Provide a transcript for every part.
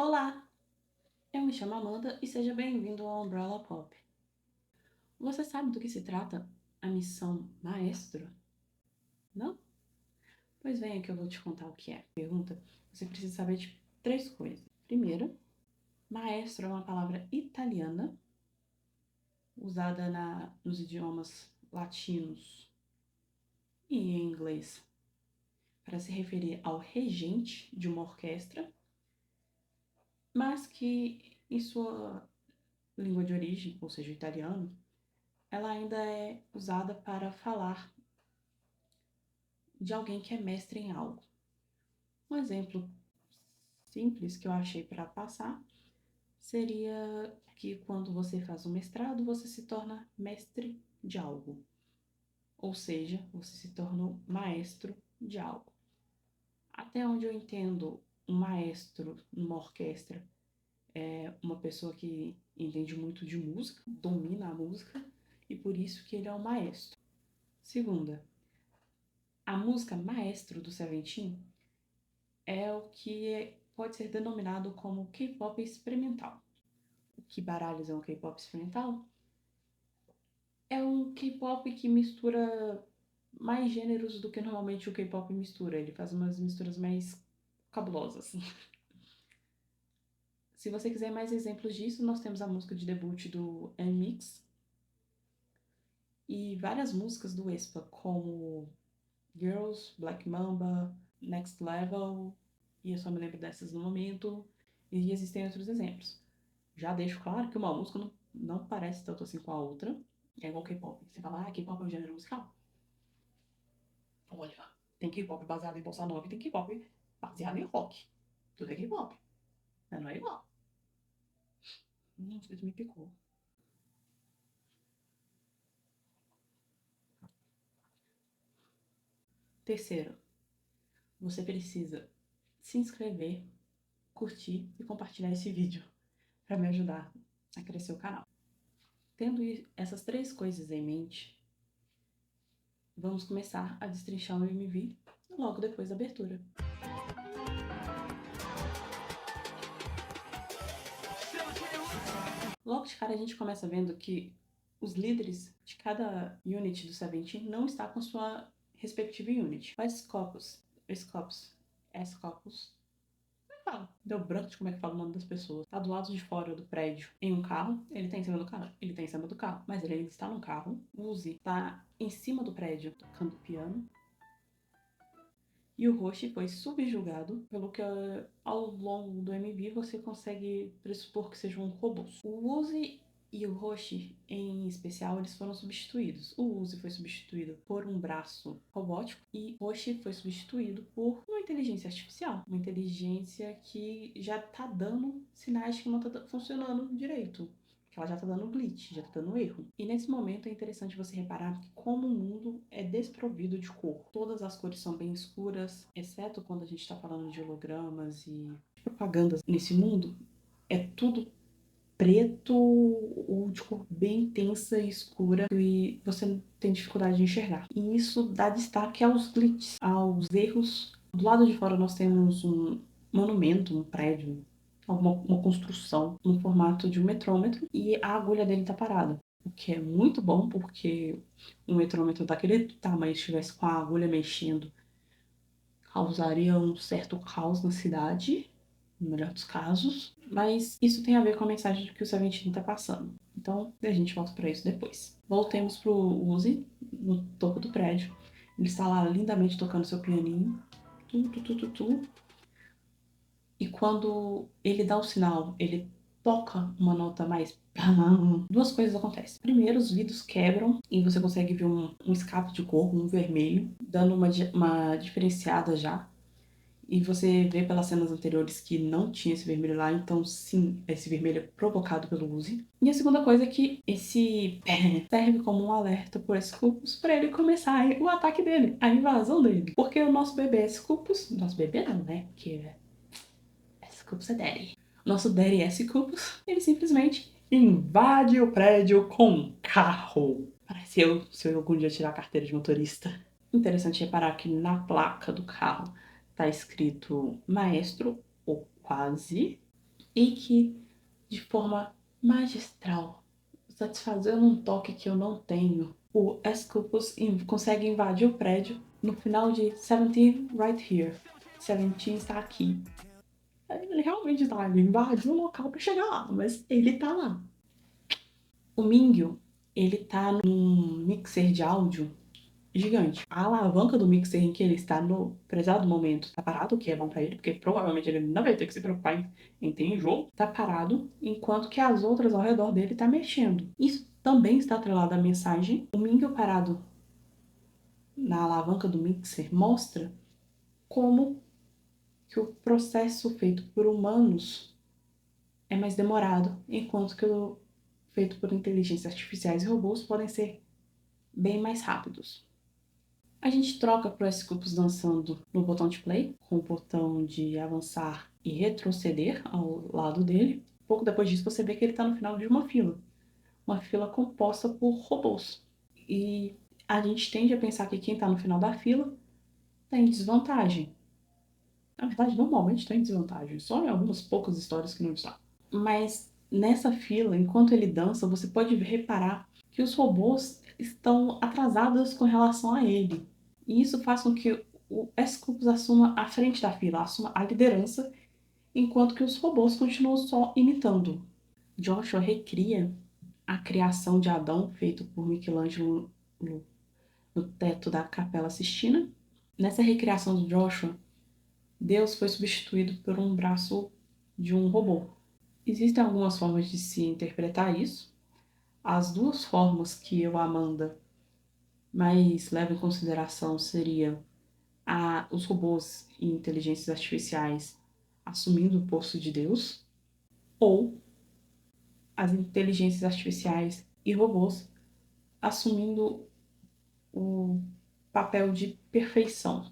Olá, eu me chamo Amanda e seja bem-vindo ao Umbrella Pop. Você sabe do que se trata a missão Maestro? Não? Pois venha que eu vou te contar o que é. Pergunta, você precisa saber de três coisas. Primeiro, maestro é uma palavra italiana usada nos idiomas latinos e em inglês para se referir ao regente de uma orquestra, mas que em sua língua de origem, ou seja, o italiano, ela ainda é usada para falar de alguém que é mestre em algo. Um exemplo simples que eu achei para passar seria que quando você faz um mestrado, você se torna mestre de algo. Ou seja, você se tornou maestro de algo. Até onde eu entendo, um maestro numa orquestra é uma pessoa que entende muito de música, domina a música, e por isso que ele é o maestro. Segunda, a música Maestro do Seventeen é o que pode ser denominado como K-pop experimental. O que Baralhos é um K-pop experimental? É um K-pop que mistura mais gêneros do que normalmente o K-pop mistura. Ele faz umas misturas mais cabulosas. Se você quiser mais exemplos disso, nós temos a música de debut do NMIXX e várias músicas do aespa, como Girls, Black Mamba, Next Level, e eu só me lembro dessas no momento, e existem outros exemplos. Já deixo claro que uma música não parece tanto assim com a outra, é igual K-pop. Você fala, K-pop é um gênero musical? Olha, tem K-pop baseado em bossa nova e tem K-pop baseado em rock. Tudo é K-pop. Não é igual. Isso me picou. Terceiro, você precisa se inscrever, curtir e compartilhar esse vídeo para me ajudar a crescer o canal. Tendo essas três coisas em mente, vamos começar a destrinchar o MV logo depois da abertura. Logo de cara a gente começa vendo que os líderes de cada unit do Seventeen não está com sua respectiva unit. O Scopus, como é que fala? Deu branco de como é que fala o nome das pessoas. Tá do lado de fora do prédio em um carro, ele tá em cima do carro, mas ele ainda está no carro. O Uzi tá em cima do prédio tocando piano. E o Roshi foi subjugado, pelo que ao longo do MV você consegue pressupor que sejam robôs. O Uzi e o Roshi, em especial, eles foram substituídos. O Uzi foi substituído por um braço robótico e o Roshi foi substituído por uma inteligência artificial. Uma inteligência que já tá dando sinais de que não tá funcionando direito. Ela já tá dando glitch, já tá dando erro. E nesse momento é interessante você reparar que como o mundo é desprovido de cor. Todas as cores são bem escuras, exceto quando a gente tá falando de hologramas e propagandas. Nesse mundo é tudo preto ou de cor bem intensa e escura e você tem dificuldade de enxergar. E isso dá destaque aos glitches, aos erros. Do lado de fora nós temos um monumento, um prédio, uma construção no formato de um metrômetro e a agulha dele tá parada. O que é muito bom, porque um metrômetro daquele tamanho, se estivesse com a agulha mexendo, causaria um certo caos na cidade, no melhor dos casos. Mas isso tem a ver com a mensagem que o Seventeen tá passando. Então, a gente volta para isso depois. Voltemos pro Uzi, no topo do prédio. Ele está lá lindamente tocando seu pianinho. E quando ele dá o sinal, ele toca uma nota mais... Duas coisas acontecem. Primeiro, os vidros quebram e você consegue ver um escape de cor, um vermelho, dando uma diferenciada já. E você vê pelas cenas anteriores que não tinha esse vermelho lá, então sim, esse vermelho é provocado pelo Uzi. E a segunda coisa é que esse serve como um alerta por Scopus para ele começar o ataque dele, a invasão dele. Porque o nosso bebê Scopus, nosso bebê não, né? Porque Scopus é Daddy. O nosso Daddy Scopus, ele simplesmente invade o prédio com um carro. Parece se eu algum dia tirar a carteira de motorista. Interessante reparar que na placa do carro tá escrito maestro, ou quase. e que, de forma magistral, satisfazendo um toque que eu não tenho, o Escopus consegue invadir o prédio no final de 17 right here. 17 está aqui. Ele realmente está ali, invadiu o local para chegar lá, mas ele tá lá. O Mingyu, ele tá num mixer de áudio gigante. A alavanca do mixer em que ele está no prezado momento tá parado, o que é bom pra ele, porque provavelmente ele não vai ter que se preocupar em ter enjoo. Tá parado, enquanto que as outras ao redor dele tá mexendo. Isso também está atrelado à mensagem. O Mingyu parado na alavanca do mixer mostra como que o processo feito por humanos é mais demorado, enquanto que o feito por inteligências artificiais e robôs podem ser bem mais rápidos. A gente troca para os grupos dançando no botão de play, com o botão de avançar e retroceder ao lado dele. Pouco depois disso, você vê que ele está no final de uma fila composta por robôs. E a gente tende a pensar que quem está no final da fila está em desvantagem. Na verdade, normalmente está em desvantagem, só em algumas poucas histórias que não está. Mas nessa fila, enquanto ele dança, você pode reparar que os robôs estão atrasados com relação a ele. E isso faz com que o Escopus assuma a frente da fila, assuma a liderança, enquanto que os robôs continuam só imitando. Joshua recria a criação de Adão feito por Michelangelo no teto da Capela Sistina. Nessa recriação de Joshua, Deus foi substituído por um braço de um robô. Existem algumas formas de se interpretar isso. As duas formas que eu, Amanda, mais levo em consideração seria os robôs e inteligências artificiais assumindo o posto de Deus, ou as inteligências artificiais e robôs assumindo o papel de perfeição.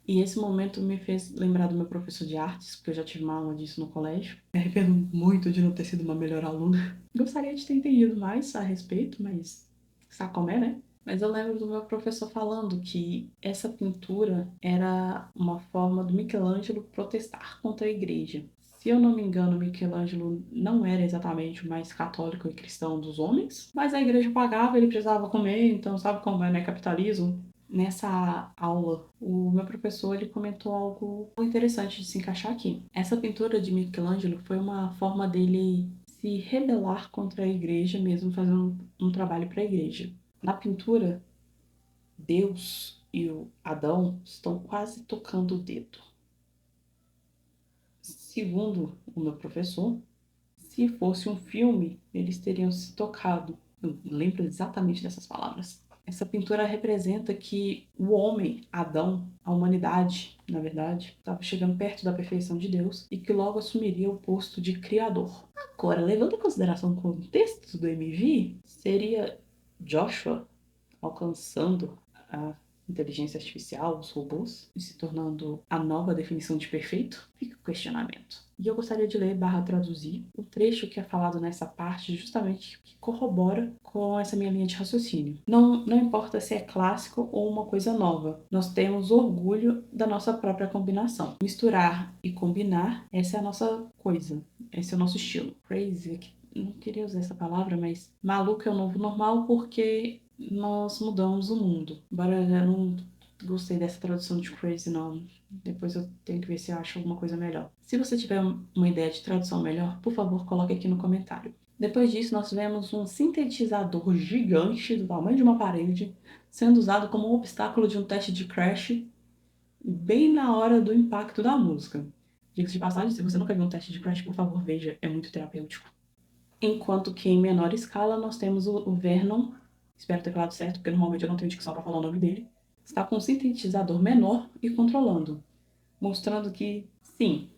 E esse momento me fez lembrar do meu professor de artes, porque eu já tive uma aula disso no colégio. Me arrependo muito de não ter sido uma melhor aluna. Gostaria de ter entendido mais a respeito, mas sabe como é, né? Mas eu lembro do meu professor falando que essa pintura era uma forma do Michelangelo protestar contra a igreja. Se eu não me engano, Michelangelo não era exatamente o mais católico e cristão dos homens, mas a igreja pagava, ele precisava comer, então sabe como é, né? Capitalismo. Nessa aula, o meu professor ele comentou algo interessante de se encaixar aqui. Essa pintura de Michelangelo foi uma forma dele se rebelar contra a igreja, mesmo fazendo um trabalho para a igreja. Na pintura, Deus e o Adão estão quase tocando o dedo. Segundo o meu professor, se fosse um filme, eles teriam se tocado. Eu lembro exatamente dessas palavras. Essa pintura representa que o homem, Adão, a humanidade, na verdade, estava chegando perto da perfeição de Deus e que logo assumiria o posto de criador. Agora, levando em consideração o contexto do MV, seria Joshua alcançando a inteligência artificial, os robôs, e se tornando a nova definição de perfeito? Fica o questionamento. E eu gostaria de ler / traduzir o trecho que é falado nessa parte, justamente que corrobora com essa minha linha de raciocínio. Não importa se é clássico ou uma coisa nova, nós temos orgulho da nossa própria combinação. Misturar e combinar, essa é a nossa coisa, esse é o nosso estilo. Crazy, não queria usar essa palavra, mas maluco é o novo normal porque nós mudamos o mundo. Embora eu não gostei dessa tradução de crazy, não. Depois eu tenho que ver se eu acho alguma coisa melhor. Se você tiver uma ideia de tradução melhor, por favor, coloque aqui no comentário. Depois disso, nós tivemos um sintetizador gigante do tamanho de uma parede sendo usado como um obstáculo de um teste de Crash bem na hora do impacto da música. Diga-se de passagem, se você nunca viu um teste de Crash, por favor, veja, é muito terapêutico. Enquanto que em menor escala nós temos o Vernon, espero ter falado certo, porque normalmente eu não tenho dicção para falar o nome dele, está com um sintetizador menor e controlando, mostrando que, sim,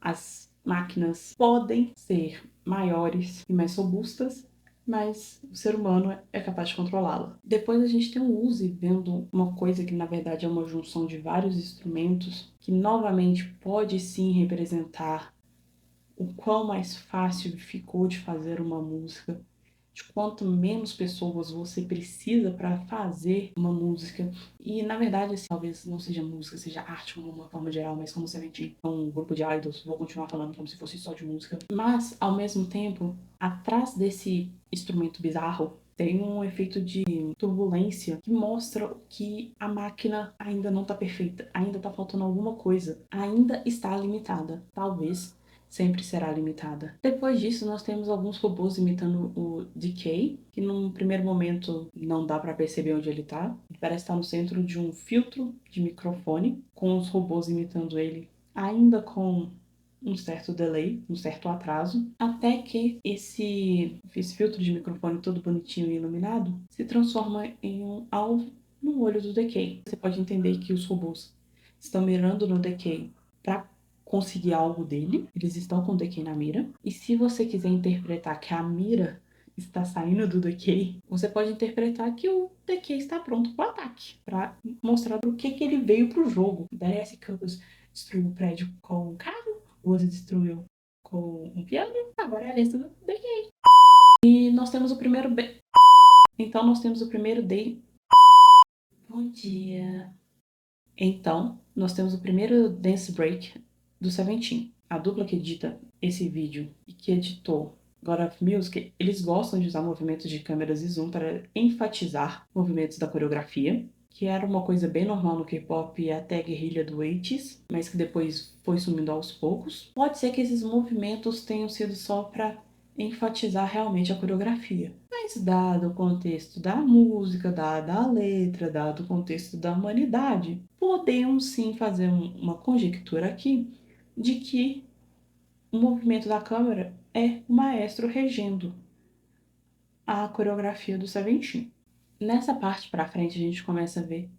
as máquinas podem ser maiores e mais robustas, mas o ser humano é capaz de controlá-la. Depois a gente tem o Uzi vendo uma coisa que na verdade é uma junção de vários instrumentos, que novamente pode sim representar o quão mais fácil ficou de fazer uma música de quanto menos pessoas você precisa para fazer uma música. E na verdade, assim, talvez não seja música, seja arte como uma forma geral, mas como Seventeen é um grupo de idols, vou continuar falando como se fosse só de música. Mas, ao mesmo tempo, atrás desse instrumento bizarro, tem um efeito de turbulência que mostra que a máquina ainda não está perfeita, ainda está faltando alguma coisa, ainda está limitada. Talvez sempre será limitada. Depois disso, nós temos alguns robôs imitando o Decay, que num primeiro momento não dá para perceber onde ele tá. Ele parece estar no centro de um filtro de microfone, com os robôs imitando ele, ainda com um certo delay, um certo atraso, até que esse filtro de microfone todo bonitinho e iluminado se transforma em um alvo no olho do Decay. Você pode entender que os robôs estão mirando no Decay para conseguir algo dele, eles estão com o Decay na mira, e se você quiser interpretar que a mira está saindo do Decay, você pode interpretar que o Decay está pronto para o ataque, para mostrar do que ele veio pro jogo. Darcy Campos destruiu o prédio com um carro, o outro destruiu com um piano, agora é a vez do Decay. E nós temos o primeiro... Então nós temos o primeiro day... Bom dia. Então, nós temos o primeiro dance break do Seventeen. A dupla que edita esse vídeo e que editou God of Music, eles gostam de usar movimentos de câmeras e zoom para enfatizar movimentos da coreografia, que era uma coisa bem normal no K-pop até a guerrilha do 80s, mas que depois foi sumindo aos poucos. Pode ser que esses movimentos tenham sido só para enfatizar realmente a coreografia. Mas dado o contexto da música, dada a letra, dado o contexto da humanidade, podemos sim fazer uma conjectura aqui de que o movimento da câmera é o maestro regendo a coreografia do Seventeen. Nessa parte pra frente a gente começa a ver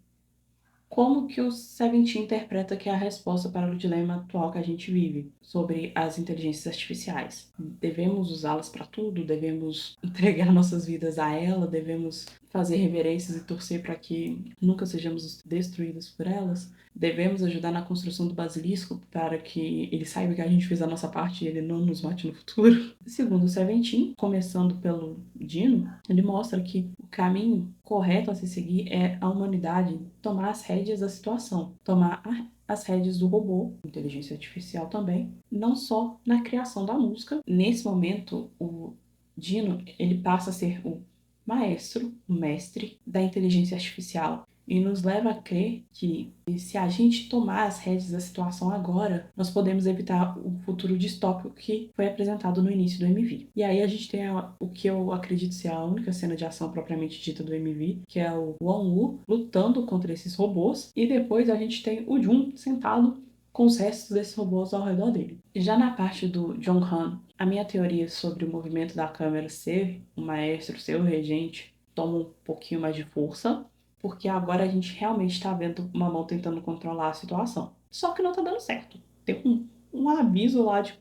como que o Seventeen interpreta que é a resposta para o dilema atual que a gente vive sobre as inteligências artificiais. Devemos usá-las para tudo? Devemos entregar nossas vidas a ela? Devemos fazer reverências e torcer para que nunca sejamos destruídos por elas? Devemos ajudar na construção do basilisco para que ele saiba que a gente fez a nossa parte e ele não nos mate no futuro? Segundo o Seventeen, começando pelo Dino, ele mostra que o caminho correto a se seguir é a humanidade tomar as rédeas da situação, tomar as rédeas do robô, inteligência artificial também, não só na criação da música. Nesse momento, o Dino, ele passa a ser o maestro, o mestre da inteligência artificial e nos leva a crer que se a gente tomar as rédeas da situação agora, nós podemos evitar o futuro distópico que foi apresentado no início do MV. E aí a gente tem o que eu acredito ser a única cena de ação propriamente dita do MV, que é o Won-woo lutando contra esses robôs, e depois a gente tem o Jun sentado com os restos desses robôs ao redor dele. Já na parte do Jonghan, a minha teoria sobre o movimento da câmera ser o maestro, ser o regente, toma um pouquinho mais de força, porque agora a gente realmente está vendo uma mão tentando controlar a situação. Só que não tá dando certo. Tem um aviso lá de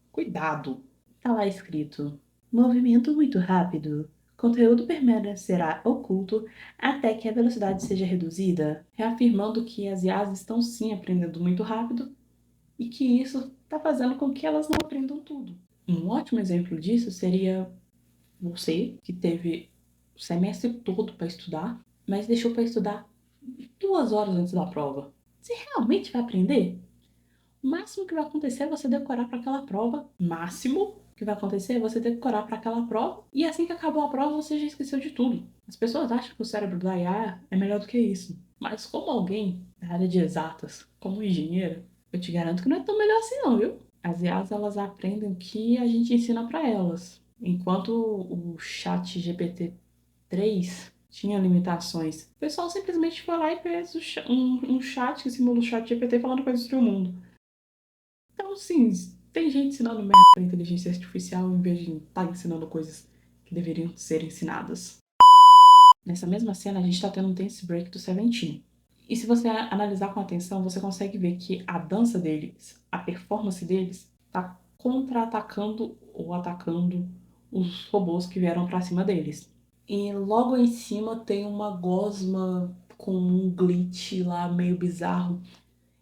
cuidado. Tá lá escrito: movimento muito rápido. Conteúdo permanecerá oculto até que a velocidade seja reduzida, reafirmando que as IAs estão sim aprendendo muito rápido e que isso está fazendo com que elas não aprendam tudo. Um ótimo exemplo disso seria você, que teve o semestre todo para estudar, mas deixou para estudar 2 horas antes da prova. Você realmente vai aprender? O máximo que vai acontecer é você decorar para aquela prova. Máximo que vai acontecer é você decorar para aquela prova. E assim que acabou a prova, você já esqueceu de tudo. As pessoas acham que o cérebro da IA é melhor do que isso. Mas como alguém da área de exatas, como engenheiro, eu te garanto que não é tão melhor assim não, viu? As IAs, elas aprendem o que a gente ensina para elas. Enquanto o chat GPT-3 tinha limitações, o pessoal simplesmente foi lá e fez um chat que simula o chat GPT falando coisas do mundo. Então, sim, tem gente ensinando merda pra inteligência artificial em vez de estar ensinando coisas que deveriam ser ensinadas. Nessa mesma cena, a gente tá tendo um dance break do Seventeen. E se você analisar com atenção, você consegue ver que a dança deles, a performance deles, tá contra-atacando ou atacando os robôs que vieram pra cima deles. E logo em cima tem uma gosma com um glitch lá meio bizarro.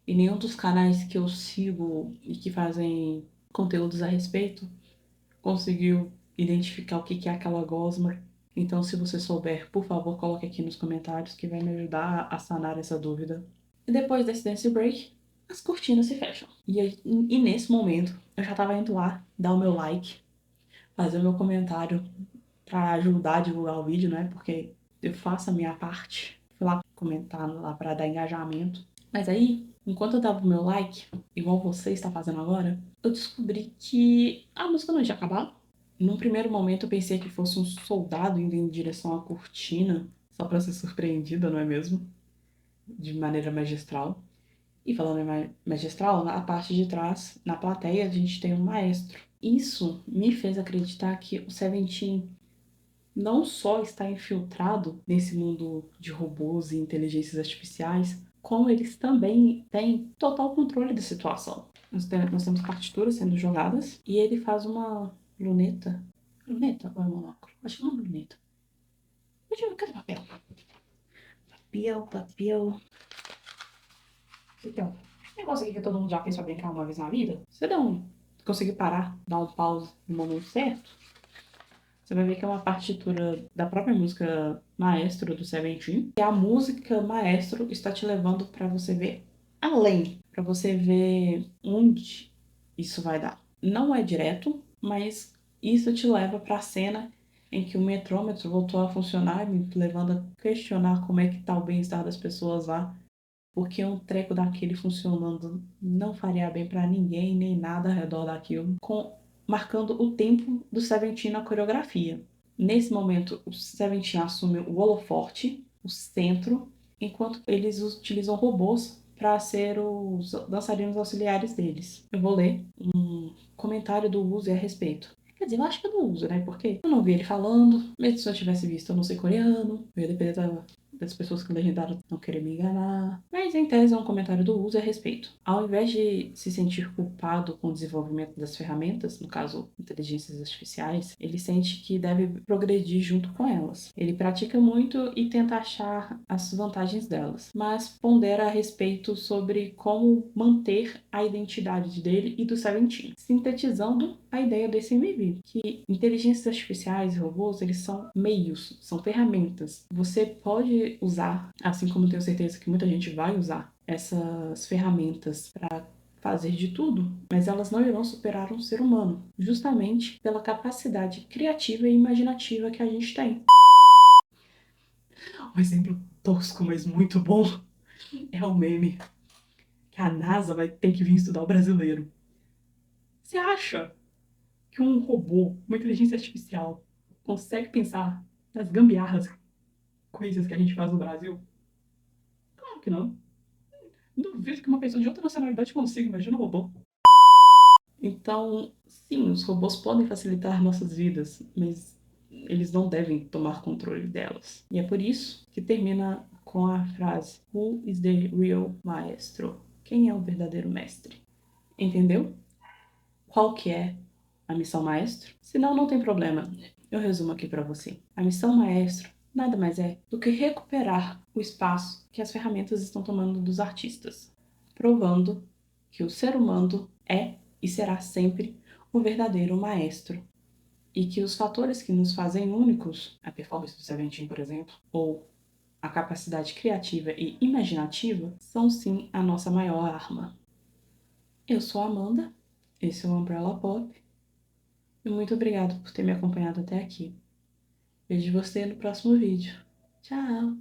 E nenhum dos canais que eu sigo e que fazem conteúdos a respeito conseguiu identificar o que que é aquela gosma. Então, se você souber, por favor, coloque aqui nos comentários que vai me ajudar a sanar essa dúvida. E depois desse dance break, as cortinas se fecham. E nesse momento, eu já tava indo lá dar o meu like, fazer o meu comentário pra ajudar a divulgar o vídeo, né? Porque eu faço a minha parte. Fui lá comentar lá pra dar engajamento. Mas aí, enquanto eu dava o meu like, igual você está fazendo agora, eu descobri que a música não tinha acabado. Num primeiro momento eu pensei que fosse um soldado indo em direção à cortina, só pra ser surpreendida, não é mesmo? De maneira magistral. E falando em magistral, na parte de trás, na plateia, a gente tem um maestro. Isso me fez acreditar que o Seventeen não só está infiltrado nesse mundo de robôs e inteligências artificiais, como eles também têm total controle da situação. Nós temos partituras sendo jogadas e ele faz uma luneta. Luneta ou é monóculo? Acho que é uma luneta. Deixa eu ver, cadê o papel? Papel. Então, negócio aqui que todo mundo já fez pra brincar uma vez na vida. Você conseguir parar, dar um pause no momento certo, você vai ver que é uma partitura da própria música Maestro do Seventeen. E a música Maestro está te levando para você ver além, para você ver onde isso vai dar. Não é direto, mas isso te leva para a cena em que o metrômetro voltou a funcionar, me levando a questionar como é que tá o bem-estar das pessoas lá, porque um treco daquele funcionando não faria bem para ninguém, nem nada ao redor daquilo, marcando o tempo do Seventeen na coreografia. Nesse momento, o Seventeen assume o holoforte, o centro, enquanto eles utilizam robôs para ser os dançarinos auxiliares deles. Eu vou ler um comentário do Uzi a respeito. Quer dizer, eu acho que eu não uso, né? Porque eu não vi ele falando. Mesmo se eu tivesse visto, eu não sei coreano. Eu ia depender das pessoas que legendaram não querer me enganar. Mas, em tese, é um comentário do uso a respeito. Ao invés de se sentir culpado com o desenvolvimento das ferramentas, no caso, inteligências artificiais, ele sente que deve progredir junto com elas. Ele pratica muito e tenta achar as vantagens delas, mas pondera a respeito sobre como manter a identidade dele e do Seventeen, sintetizando a ideia desse MVP, que inteligências artificiais e robôs, eles são meios, são ferramentas. Você pode usar, assim como eu tenho certeza que muita gente vai usar essas ferramentas para fazer de tudo, mas elas não irão superar um ser humano, justamente pela capacidade criativa e imaginativa que a gente tem. Um exemplo tosco, mas muito bom, é o meme que a NASA vai ter que vir estudar o brasileiro. Você acha que um robô, uma inteligência artificial, consegue pensar nas gambiarras, coisas que a gente faz no Brasil? Claro que não. Duvido que uma pessoa de outra nacionalidade consiga, imagina um robô. Então, sim, os robôs podem facilitar nossas vidas, mas eles não devem tomar controle delas. E é por isso que termina com a frase: Who is the real maestro? Quem é o verdadeiro mestre? Entendeu? Qual que é a missão maestro? Se não, não tem problema. Eu resumo aqui para você. A missão maestro nada mais é do que recuperar o espaço que as ferramentas estão tomando dos artistas, provando que o ser humano é e será sempre o verdadeiro maestro e que os fatores que nos fazem únicos, a performance do Seventeen, por exemplo, ou a capacidade criativa e imaginativa, são sim a nossa maior arma. Eu sou a Amanda, esse é o Umbrella Pop, e muito obrigado por ter me acompanhado até aqui. Vejo você no próximo vídeo. Tchau!